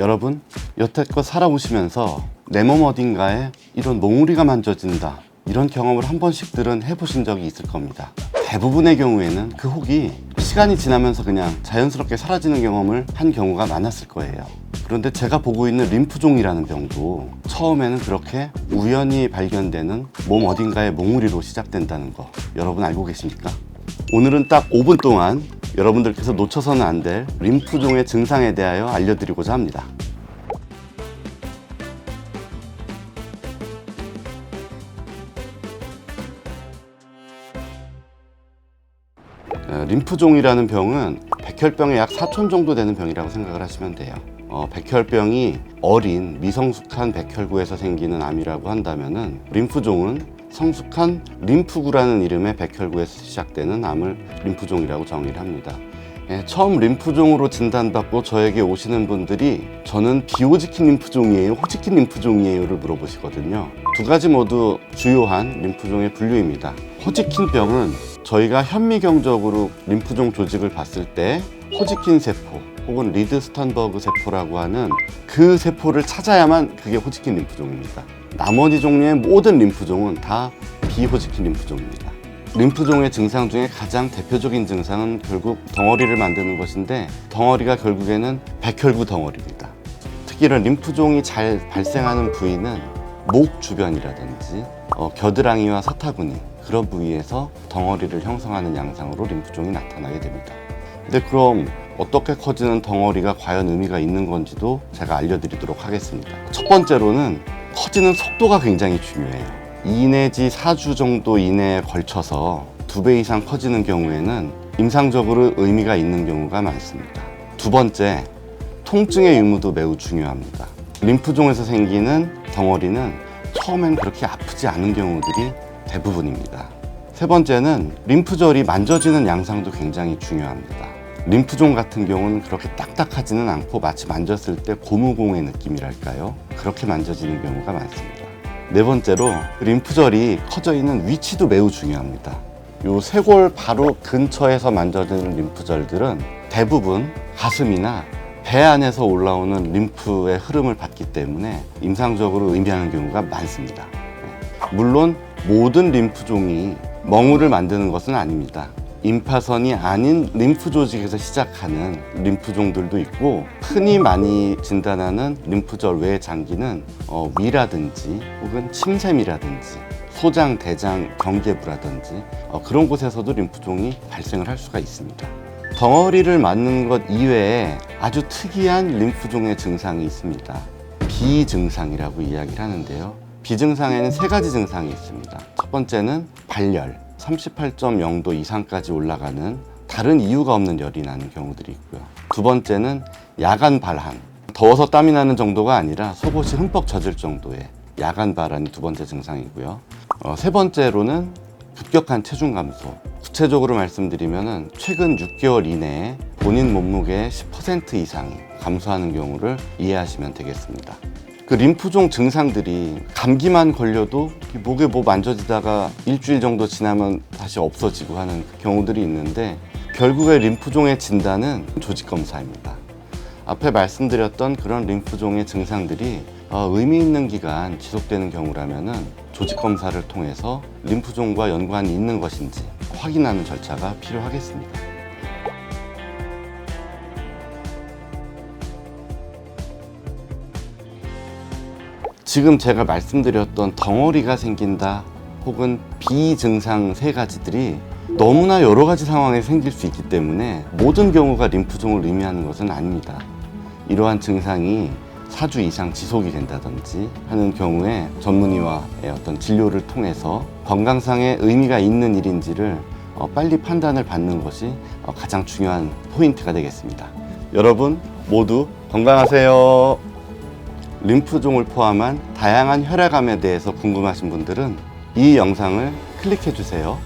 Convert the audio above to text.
여러분, 여태껏 살아오시면서 내 몸 어딘가에 이런 몽우리가 만져진다, 이런 경험을 한 번씩들은 해보신 적이 있을 겁니다. 대부분의 경우에는 그 혹이 시간이 지나면서 그냥 자연스럽게 사라지는 경험을 한 경우가 많았을 거예요. 그런데 제가 보고 있는 림프종이라는 병도 처음에는 그렇게 우연히 발견되는 몸 어딘가의 몽우리로 시작된다는 거 여러분 알고 계십니까? 오늘은 딱 5분 동안 여러분들께서 놓쳐서는 안 될 림프종의 증상에 대하여 알려드리고자 합니다. 림프종이라는 병은 백혈병의 약 4촌 정도 되는 병이라고 생각을 하시면 돼요. 백혈병이 어린 미성숙한 백혈구에서 생기는 암이라고 한다면은 림프종은 성숙한 림프구라는 이름의 백혈구에서 시작되는 암을 림프종이라고 정의를 합니다. 처음 림프종으로 진단받고 저에게 오시는 분들이 저는 비호지킨 림프종이에요, 호지킨 림프종이에요를 물어보시거든요. 두 가지 모두 주요한 림프종의 분류입니다. 호지킨 병은 저희가 현미경적으로 림프종 조직을 봤을 때 호지킨 세포 혹은 리드 스턴버그 세포라고 하는 그 세포를 찾아야만 그게 호지킨 림프종입니다. 나머지 종류의 모든 림프종은 다 비호지킨 림프종입니다. 림프종의 증상 중에 가장 대표적인 증상은 결국 덩어리를 만드는 것인데, 덩어리가 결국에는 백혈구 덩어리입니다. 특히 이런 림프종이 잘 발생하는 부위는 목 주변이라든지 겨드랑이와 사타구니, 그런 부위에서 덩어리를 형성하는 양상으로 림프종이 나타나게 됩니다. 근데 그럼 어떻게 커지는 덩어리가 과연 의미가 있는 건지도 제가 알려드리도록 하겠습니다. 첫 번째로는 커지는 속도가 굉장히 중요해요. 2 내지 4주 정도 이내에 걸쳐서 2배 이상 커지는 경우에는 임상적으로 의미가 있는 경우가 많습니다. 두 번째, 통증의 유무도 매우 중요합니다. 림프종에서 생기는 덩어리는 처음엔 그렇게 아프지 않은 경우들이 대부분입니다. 세 번째는 림프절이 만져지는 양상도 굉장히 중요합니다. 림프종 같은 경우는 그렇게 딱딱하지는 않고 마치 만졌을 때 고무공의 느낌이랄까요? 그렇게 만져지는 경우가 많습니다. 네 번째로 림프절이 커져 있는 위치도 매우 중요합니다. 요 쇄골 바로 근처에서 만져지는 림프절들은 대부분 가슴이나 배 안에서 올라오는 림프의 흐름을 받기 때문에 임상적으로 의미하는 경우가 많습니다. 물론 모든 림프종이 멍울을 만드는 것은 아닙니다. 임파선이 아닌 림프 조직에서 시작하는 림프종들도 있고, 흔히 많이 진단하는 림프절 외 장기는 위라든지 혹은 침샘이라든지 소장, 대장, 경계부라든지 그런 곳에서도 림프종이 발생을 할 수가 있습니다. 덩어리를 맞는 것 이외에 아주 특이한 림프종의 증상이 있습니다. 비증상이라고 이야기를 하는데요. 비증상에는 3가지 증상이 있습니다. 첫 번째는 발열, 38.0도 이상까지 올라가는 다른 이유가 없는 열이 나는 경우들이 있고요. 두 번째는 야간 발한, 더워서 땀이 나는 정도가 아니라 속옷이 흠뻑 젖을 정도의 야간 발한이 두 번째 증상이고요. 세 번째로는 급격한 체중 감소. 구체적으로 말씀드리면 최근 6개월 이내에 본인 몸무게의 10% 이상이 감소하는 경우를 이해하시면 되겠습니다. 그 림프종 증상들이 감기만 걸려도 목에 뭐 만져지다가 일주일 정도 지나면 다시 없어지고 하는 경우들이 있는데, 결국에 림프종의 진단은 조직검사입니다. 앞에 말씀드렸던 그런 림프종의 증상들이 의미 있는 기간 지속되는 경우라면은 조직검사를 통해서 림프종과 연관이 있는 것인지 확인하는 절차가 필요하겠습니다. 지금 제가 말씀드렸던 덩어리가 생긴다 혹은 비증상 3가지들이 너무나 여러 가지 상황에 생길 수 있기 때문에 모든 경우가 림프종을 의미하는 것은 아닙니다. 이러한 증상이 4주 이상 지속이 된다든지 하는 경우에 전문의와의 어떤 진료를 통해서 건강상의 의미가 있는 일인지를 빨리 판단을 받는 것이 가장 중요한 포인트가 되겠습니다. 여러분 모두 건강하세요. 림프종을 포함한 다양한 혈액암에 대해서 궁금하신 분들은 이 영상을 클릭해 주세요.